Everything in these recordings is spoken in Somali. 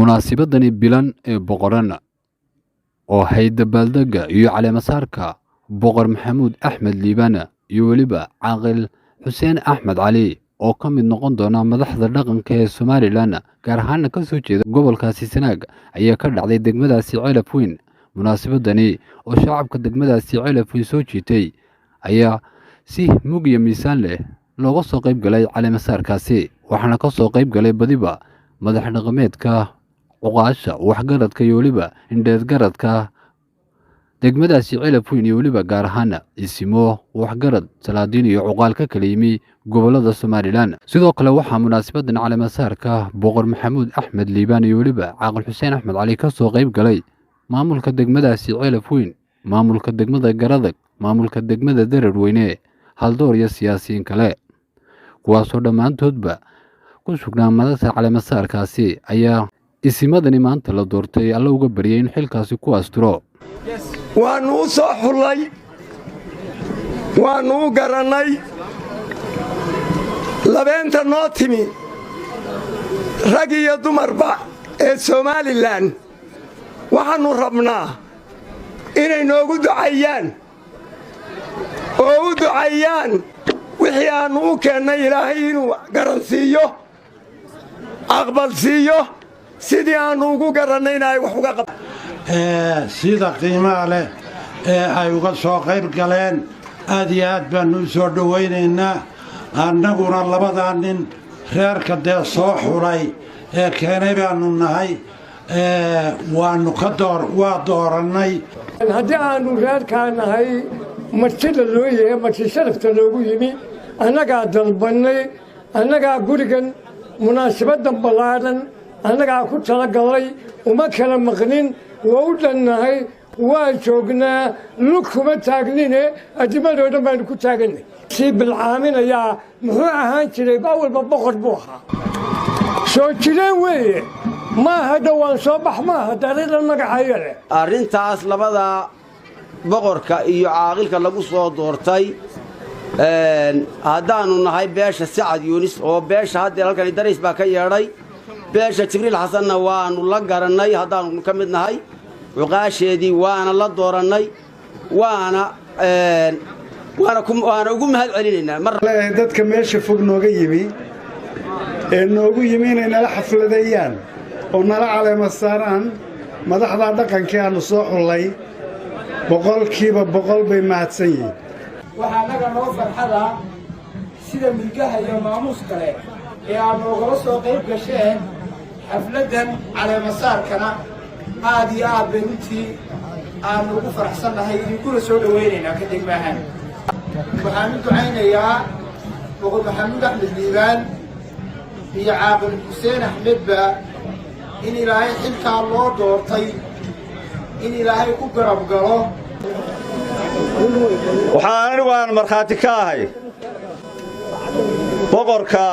munaasabadani bilan ee boqorana oo hay'adda baaldega iyo caleemasaarka boqor maxamuud axmed liibana iyo weliba caaqil xuseen axmed cali oo ka mid noqon doona madaxda dhaqanka ee Somaliland gaar ahaan ka soo jeeda gobolkaasi Sanaag ayaa ka dhacday degmadaasi Ceelaf Weyn. munaasabadani oo shacabka degmadaasi Ceelaf Weyn soo jiitay ayaa si mug iyo miisaan leh looga soo qayb galay caleemasaarkaasi, waxaana ka soo qayb galay badiba madax dhaqameedka uqaasha waxgaradka iyo weliba indheedgaradka degmadaasi Ceelaf Weyn iyo weliba gaar ahaan isimo waxgarad salaadiin iyo cuqaal ka kala yimi gobolada Somaliland. sidoo kale waxaa munaasabadan caleemasaarka boqor maxamuud axmed liibaan iyo weliba caaqil xuseen axmed cali ka soo qayb galay maamulka degmadaasi Ceelaf Weyn, maamulka degmada Garadag, maamulka degmada Dareerweyne, haldoor iyo siyaasiyiin kale kuwaasoo dhammaantoodba ku sugnaa madasha caleemasaarkaasi ayaa isimadani maanta la doortay alla uga baryay in xilkaasi ku asturo. waanu u soo xulay, waanu u garannay labeenta noo timi rag iyo dumarba ee Somaliland. waxaannu rabnaa inay noogu ducayaan oo u ducayaan wixii aannu u keennay ilaahay inuu garansiiyo, aqbal siiyo, sidii aannu ugu garannayna ay wax uga qabto. sida qiimaha leh ee ay uga soo qayb galeen aad iyo aad baannu u soo dhowaynaynaa. annaguna labadaa nin reerka dee soo xulay ee keenay baannu nahay, waa doorannay. haddii aannu reerkaa nahay martida loo yahay marti sharafta loogu yimi, annagaa dalbannay, annagaa gurigan munaasabaddan ballaadhan annagaa ku talagallay, uma kala maqnin, waa u dhannahay, waa joognaa, lug kuma taagnine addimadoo dhan baannu ku taagannay. sii bilcaaminayaa muxuu ahaan jiray awalba boqor buu ahaa, soo jireen weeye, maaha dhowaan soo bax maaha dariiran magacaya leh. arrintaas labada boqorka iyo caaqilka lagu soo doortay haddaannu nahay beesha Sacad Yunis oo beesha hadda halkan dariis baa ka yeedhay, beesha Jibriil Xasanna waannu la garannay haddaannu ka mid nahay, cuqaasheedii waana la doorannay, waana ugu mahad celinaynaa. dadka meesha fog nooga yimi ee noogu yimi inay nala xafladeeyaan oo nala caleema saaraan madaxda dhaqankii aannu soo xullay boqolkiiba boqol bay mahadsan yihiin. waxaa naga noo farxada sida milgaha iyo maamuus kale ee aad noogala soo qayb gasheen xafladdan caleemasaarkana aad iyo aad bay runtii aannu ugu faraxsannahay idinkuna soo dhowaynaynaa ka degmaahan. waxaan u ducaynayaa boqor maxamuud axmed liibaan iyo caaqil xuseen axmedba in ilaahay xilkaa loo doortay in ilaahay ku garab galo. waxaan anigu aan markhaati ka ahay boqorka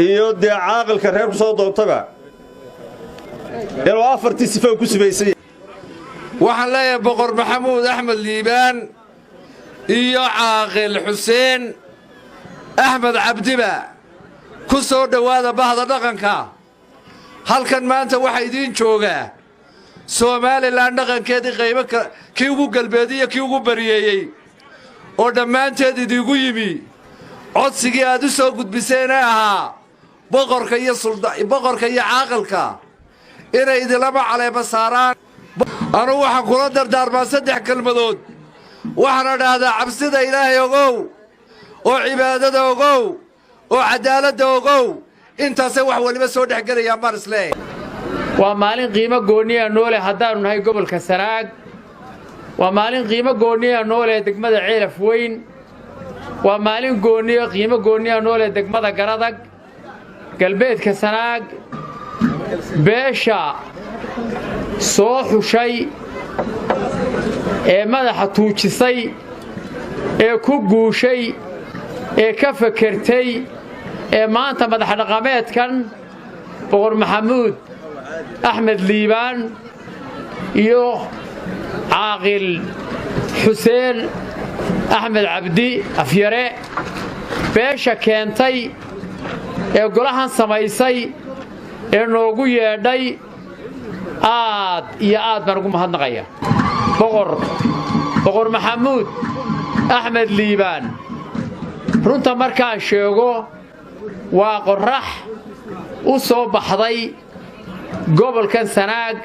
iyo dee caaqilka reerku soo doontaba inuu afartii sifo ku sibaysay. waxaan leeyahay boqor maxamuud axmed liibaan iyo caaqil xuseen axmed cabdiba ku soo dhowaada bahda dhaqanka. halkan maanta waxaa idiin joogaa Somaliland dhaqankeedii qaybo kii ugu galbeediyo kii ugu bariyeeyey oo dhammaanteed idigu yimi codsigii aad u soo gudbiseen ee ahaa boqorka iyo caaqilka inay idilama caleema saaraan. anugu waxaan kula dardaarmaa 3 kelmadood. waxaana dhahdaa cabsida ilaahay ogow, oo cibaadada ogow, oo cadaaladda ogow. intaasay wax waliba soo dhexgelayaan baan isleeyahay. waa maalin qiimo gooniya noole haddaannu nahay gobolka Sanaag, waa maalin qiimo gooniya noole degmada Ceelaf Weyn, waa maalin qiimo gooniya noole degmada Garadag, galbeedka Sanaag. beesha soo xushay ee madaxa tuujisay ee ku guushay ee ka fakertay ee maanta madax dhaqameedkan boqor maxamuud axmed liibaan iyo caaqil xuseen axmed cabdi afyare beesha keentay ee golahan samaysay ee noogu yeedhay aad iyo aad baan ugu mahadnaqaya boqor maxamuud axmed liibaan runta markaan sheego waa qorrax u soo baxday gobolkan Sanaag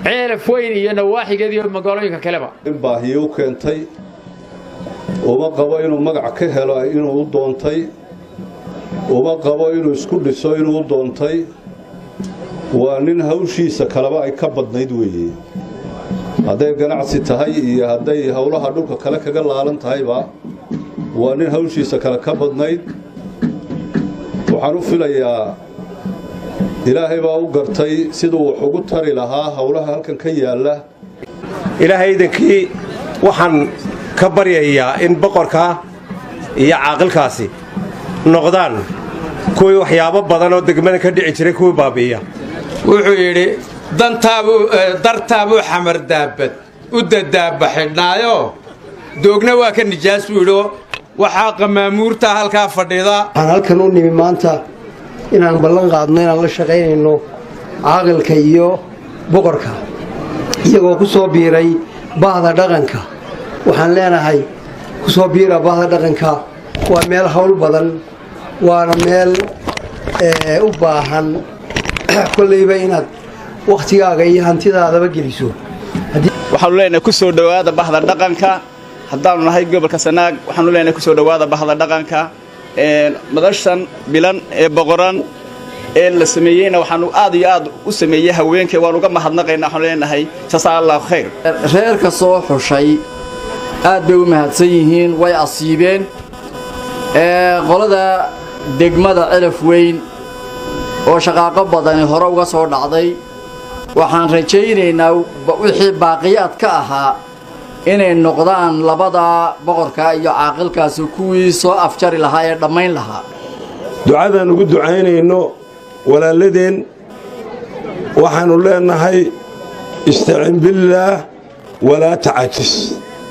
ceelaf weyn iyo nawaaxigeedii magaalooyinka kaleba baahiyo keentay uma qabo inuu magac ka helo inuu u doontay uma qabo inuu isku dhiso inuu u doontay waa nin hawshiisa kalaba ay ka badnayd weeye hadday ganacsi tahay iyo hadday hawlaha dhulka kale kaga laalan tahayba waa nin hawshiisa kale ka badnayd waxaan u filayaa ilaahay baa u gartay siduu wax ugu tari lahaa hawlaha halkan ka yaala ilaahaydankii waxaan ka baryayaa in boqorka iyo caaqilkaasi noqdaan kuwii waxyaabo badan oo degmada ka dhici jiray kuwii baabi'iya wuxuu yidhi dartaabuu xamar daabad u dadaaba xidhnaayo doogna waa ka nijaas buu yidhi waxaa qamaamuurta halkaa fadhida waxaan halkan u nimi maanta inaan ballan qaadno inaan la shaqaynayno caaqilka iyo boqorka iyagoo ku soo biiray bahda dhaqanka waxaan leenahay ku soo biira bahda dhaqanka waa meel hawl badan waana meel u baahan kollayba inaad wakhtigaaga iyo hantidaadaba geliso waxaanu leenahay ku soo dhowaada bahda dhaqanka haddaanu nahay gobolka Sanaag waxaanu leenahay ku soo dhowaada bahda dhaqanka madashan bilan ee boqoran ee la sameeyayna waxaanu aad iyo aad u sameeyay haweenka waan uga mahadnaqaynaa waxaanu leenahay jazakallahu khayr reerka soo xushay aad bay u mahadsan yihiin way asiibeen qolada degmada Ceelaf Weyn oo shaqaaqo badan hore uga soo dhacday waxaan rajaynaynaa wixii baaqiyaad ka ahaa inay noqdaan labada boqorka iyo caaqilkaasi kuwii soo afjari lahaa ee dhammayn lahaa ducadaan ugu ducaynayno walaaladeen waxaanu leenahay istacin billaah walaa tacajis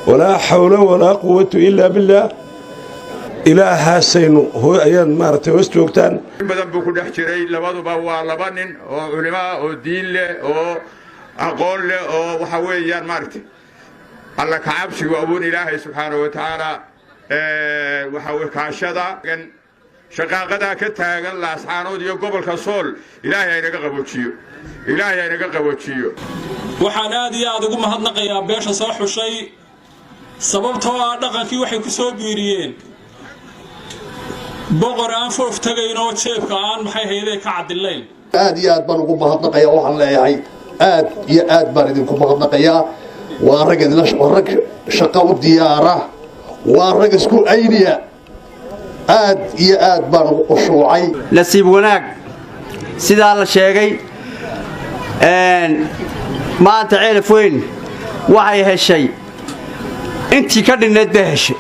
walaa xawla walaa quwwata illaa billaah ilaahaasaynu ayaan maaragtay hoos joogtaan badan buu ku dhex jiray labaduba waa laba nin oo culimo ah oo diin leh oo aqoon leh oo waxa weeyaan maaragtay alla ka cabsigu abuun ilaahay subxaanahu wa tacaala waxa weye kaashada shaqaaqadaa ka taagan laascaanood iyo gobolka sool ilaahay aynaga qaboojiyo waxaan aad iyo aad ugu mahadnaqayaa beesha soo xushay sababtoo ah dhaqankii waxay ku soo biiriyeen boqor aan foof tagayn oo jeebka aan maxay hay'adee ka cadilayn aad iyo aad baan ugu mahadnaqayaa waxaan leeyahay aad iyo aad baan idinku mahadnaqayaa waa rag shaqo u diyaara waa rag isku ayniya aad iyo aad baan ugu qushuucay nasiib wanaag sidaa la sheegay maanta Ceelaf Weyn waxay heshay intii ka dhinayd bay heshay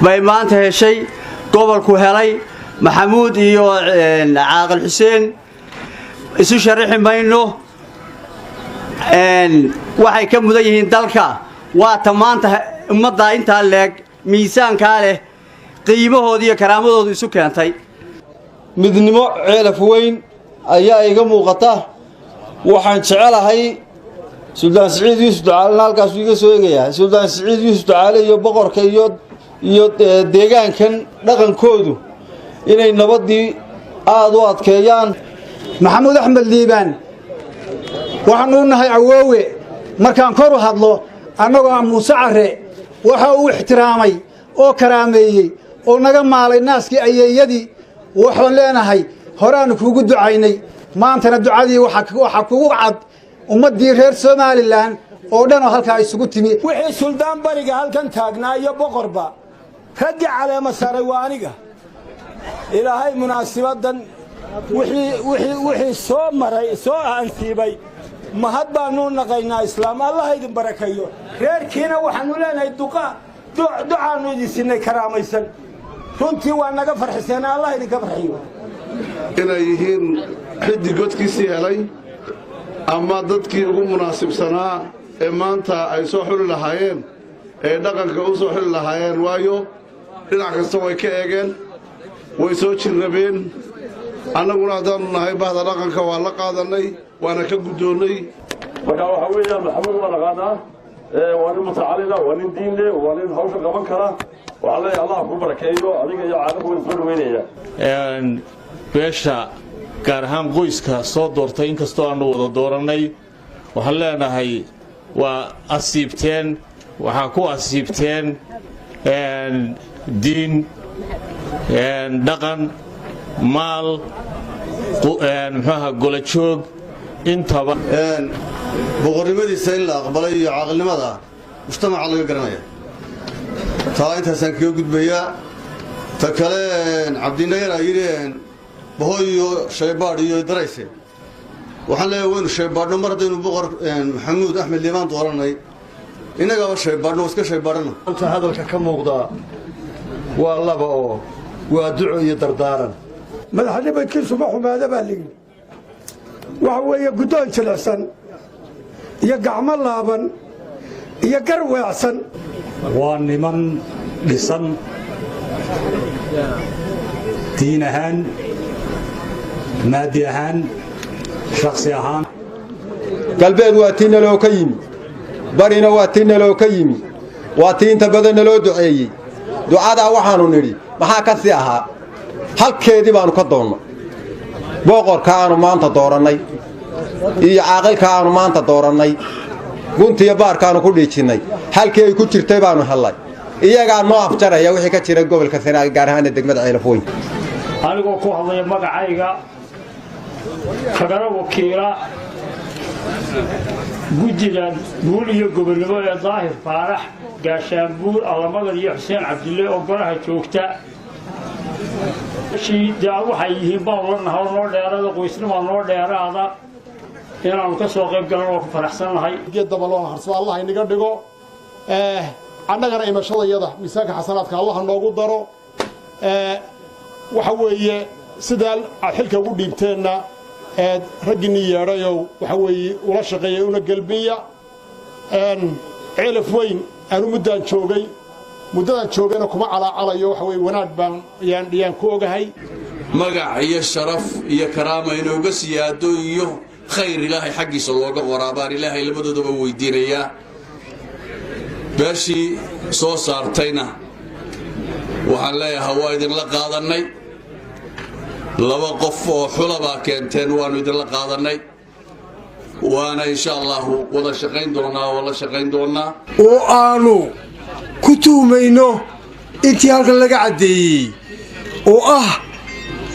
bay maanta heshay gobolku helay maxamuud iyo caaqil xuseen isu sharaxi mayno waxay ka mudan yihiin dalka waa tamaanta ummadda inta leeg miisaanka leh qiimahoodii iyo karaamadoodu isu keentay midnimo Ceelaf Weyn ayaa iga muuqata waxaan jecelahay Suldaan Siciid Yuusuf Ducaale halkaas iga soo eegaya Suldaan Siciid Yuusuf Ducaale iyo boqorka iyo deegaankan dhaqankoodu inay nabadii aad u adkeeyaan maxamuud axmed liibaan waxaanu nahay awoowe markaan kor u hadlo annagoo muuse care waxa uu ixtiraamay oo karaameeyey oo naga maalay naaskii ayeeyadii waxaan leenahay horaanu kuugu ducaynay maantana ducadii waxa kugu cad ummaddii reer Somaliland oo dhan oo halkaa isugu timi wixii suldaan bariga halkan taagnaa iyo boqorba raggii caleema saaray waa aniga ilaahay munaasabadan wixii soo maray soo aansiibay mahad baanu naqaynaa islaam allah idin barakeeyo reerkiina waxaanu leenahay ducaanu idin siinay karaamaysan runtii waa naga farxiseen allah idinka farxiyo inay yihiin xiddi godkiisii helay ama dadkii ugu munaasibsanaa ee maanta ay soo xuli lahaayeen ee dhaqanka u soo xuli lahaayeen waayo dhinac kasta way ka eegeen way soo jirrabeen annaguna haddaannu nahay bahda dhaqanka waa la qaadannay waana ka guddoonnay marka waxa weeyaan maxamuud waa naqaanaa waa nin mutacalina waa nin diin leh waa nin hawsha qaban kara waxaa leeyahay allah ku barakeeyo adiga iyo caaqilka waan soo dhaweynaya beesha gaar ahaan qoyska soo doortay inkastoo aanu wada doorannay waxaan leenahay waa asiibteen waxaa ku asiibteen diin dhaqan maal muxuaha golajoog intaba boqornimadiisa in la aqbalay iyo caaqilnimada mujtamaca laga garanaya taa intaasaan kaga gudbayaa ta kale cabdinayara yidhi bahoy iyo shaybaadh iyo darayse waxaan leeyahay waynu shaybaadhno mar haddaynu boqor maxamuud axmed liibaan doorannay innagaba shaybaadhno iska shaybaadhana inta hadalka ka muuqdaa waa laba oo waa duco iyo dardaaran madaxnimidkiisu ma xumaada baa layidhi waxa weeye guddoon jilicsan iyo gacmo laaban iyo gar weecsan waa niman dhisan diin ahaan maadi ahaan shakhsi ahaan galbeed waa tii naloo ka yimi barina waa tii naloo ka yimi waa tii inta badan naloo duceeyey ducadaa waxaannu nidhi maxaa ka sii ahaa halkeedii baannu ka doonnay boqorka aannu maanta doorannay iyo caaqilka aannu maanta doorannay guntiyo baarkaannu ku dhiijinnay halkii ay ku jirtay baannu hellay iyagaa noo afjaraya wixii ka jira gobolka Sanaag gaar ahaan degmada Ceelafooyn anigoo ku hadlaya magacayga kagana wakiila guddiga guul iyo gobonnimo ee daahir faarax gaashaanbuur allamadan iyo xuseen cabdille oo golaha joogta waxay yihiin baan lanahay noo dheeraada qoysnima noo dheeraada inaanu ka soo qayb galan oo ku faraxsanahay dabaloon harsada allah inaga dhigo annagana imashadayada miisaanka xasanaadka allah noogu daro waxa weeye sidaa aad xilka ugu dhiibteenna raggiinii yeedhayow waxa weeye ula shaqeeyay una gelbiya ceelaf weyn aanu muddaan joogayna kuma calaacalayo waxa weeye wanaag baan yaan ku ogahay magac iyo sharaf iyo karaama inooga siyaado iyo khayr ilaahay xaggiisa looga waraabaan ilaahay labadoodaba weydiinayaa beeshii soo saartayna waxaan leeyahay waa idinla qaadannay laba qof oo xulabaa keenteen waannu idinla qaadannay waana insha allahu wada shaqayn doonnaa oo la shaqayn doonnaa oo aanu ku tuhmayno intii halkan laga caddeeyey oo ah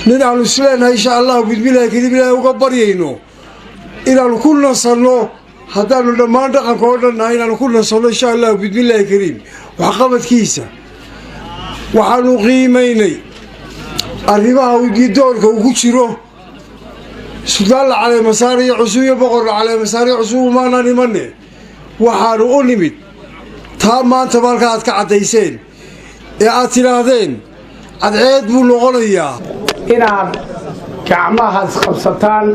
nin aanu isleenahay insha allahu bidmilaahi kadib ilaahay uga baryayno inaannu ku nasanno haddaannu dhammaan dhaqanka oo dhan nahay inaannu ku nasanno insha allahu bidmillaahi kariim waxqabadkiisa waxaannu qiimaynay arrimaha gidoonka uu ku jiro suldaan la caleemasaar iyo cusub iyo boqor la caleemasaar iyo cusub umaanaan imanne waxaannu u nimid taa maanta marka aad ka caddayseen ee aad tidhaahdeen cadceed buu noqonayaa inaad gacmaha isqabsataan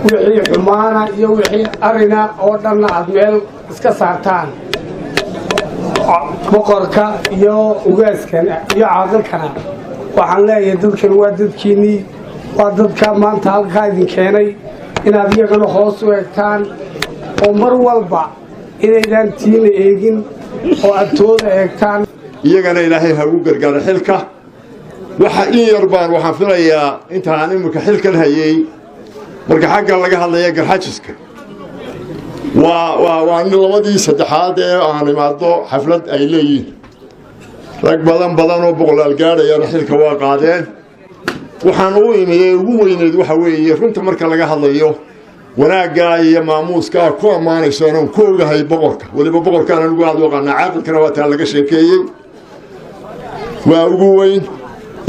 wixii xumaana iyo wixii arina oo dhanna aad meel iska saartaan boqorka iyo ugaaskana iyo caaqilkana waxaan leeyahay dadkan waa dadkiinnii waa dadka maanta halkaa idin keenay inaad iyagana hoos u eegtaan oo mar walba inaydaan tiina eegin oo agtooda eegtaan iyagana ilaahay ha ugu gargaaro xilka waxa in yar baan waxaan filayaa intaan imika xilkan hayay marka xagga laga hadlaya garxajiska waa nin labadii saddexaad ee aan imaado xaflad ay leeyihiin rag badan oo boqolaal gaadhayana xilka waa qaadeen waxaan u imiyey ugu weyneed waxa weeye runta marka laga hadlayo wanaaggaa iyo maamuuskaa ku ammaanayso anaan ku ogahay boqorka weliba boqorkaan anugu aad u aqaanaa caaqilkana waa taa laga sheekeeyey waa ugu weyn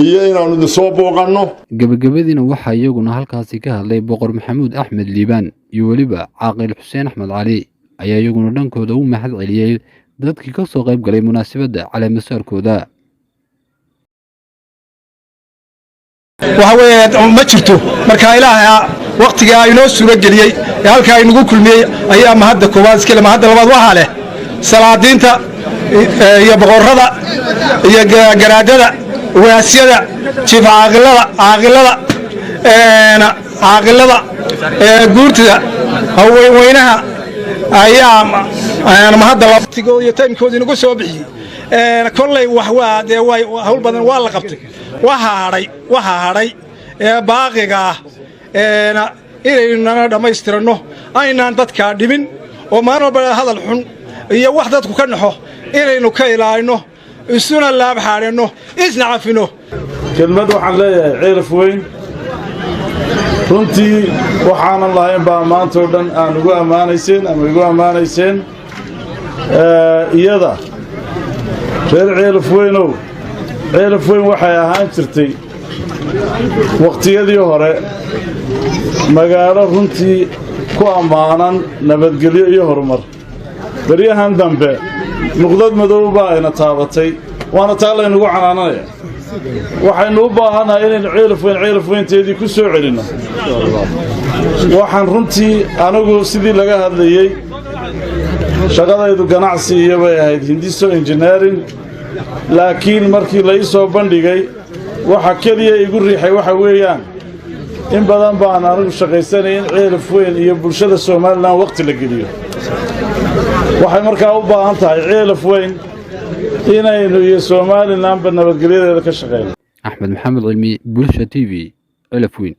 iyo inaannu idin soo booqanno gebagabadiina waxaa iyaguna halkaasi ka hadlay boqor maxamuud axmed liibaan iyo weliba caaqil xuseen axmed cali ayaa iyaguna dhankooda u mahad celiyey dadkii ka soo qayb galay munaasabadda caleemasaarkooda waxa weeye ma jirto marka ilaahay waqtiga inoo suuro geliyey ee halkaa inagu kulmiyey ayaa mahadda koowaad iskale mahadda labaad waxaa leh salaadiinta iyo boqorrada iyo garaadada waasyada jiif caaqilada guurtida haweenweynaha ayaa mahadda laftigooda iyo taymkooda inagu soo bixiyey kolley wax waa dee hawl badan waa la qabtay waxa hadhay baaqiga inaynana dhammaystiranno aynaan dadkaa dhimin oo maalin walba hadal xun iyo wax dadku ka naxo inaynu ka ilaalino isuna laab xaadhanno isna cafino kelmad waxaan leeyahay ceelaf weyn runtii waxaanan lahayn baa maantoo dhan aan ugu ammaanayseen ama igu ammaanayseen iyada reer ceelaf weynow ceelaf weyn waxay ahaan jirtay waqtiyadii hore magaalo runtii ku ammaanan nabadgelyo iyo horumar baryahan dambe nuqdad madow baa ayna taabatay waana taa laynugu canaananaya waxaynu u baahannahay inaynu ceelaf weynteedii ku soo celinno waxaan runtii anigu sidii laga hadlayey shaqadaydu ganacsi iyo bay ahayd hindiso engineering laakiin markii la ii soo bandhigay waxa keliya igu riixay waxa weeyaan in badan baan anigu shaqaysanay in ceelaf weyn iyo bulshada somalilan waqti la geliyo waxay markaa u baahan tahay ceelaf weyn inaynu iyo somalilanba nabadgelyadeeda ka shaqeyno axmed maxamed cilmi bulsha t v ceelaf weyn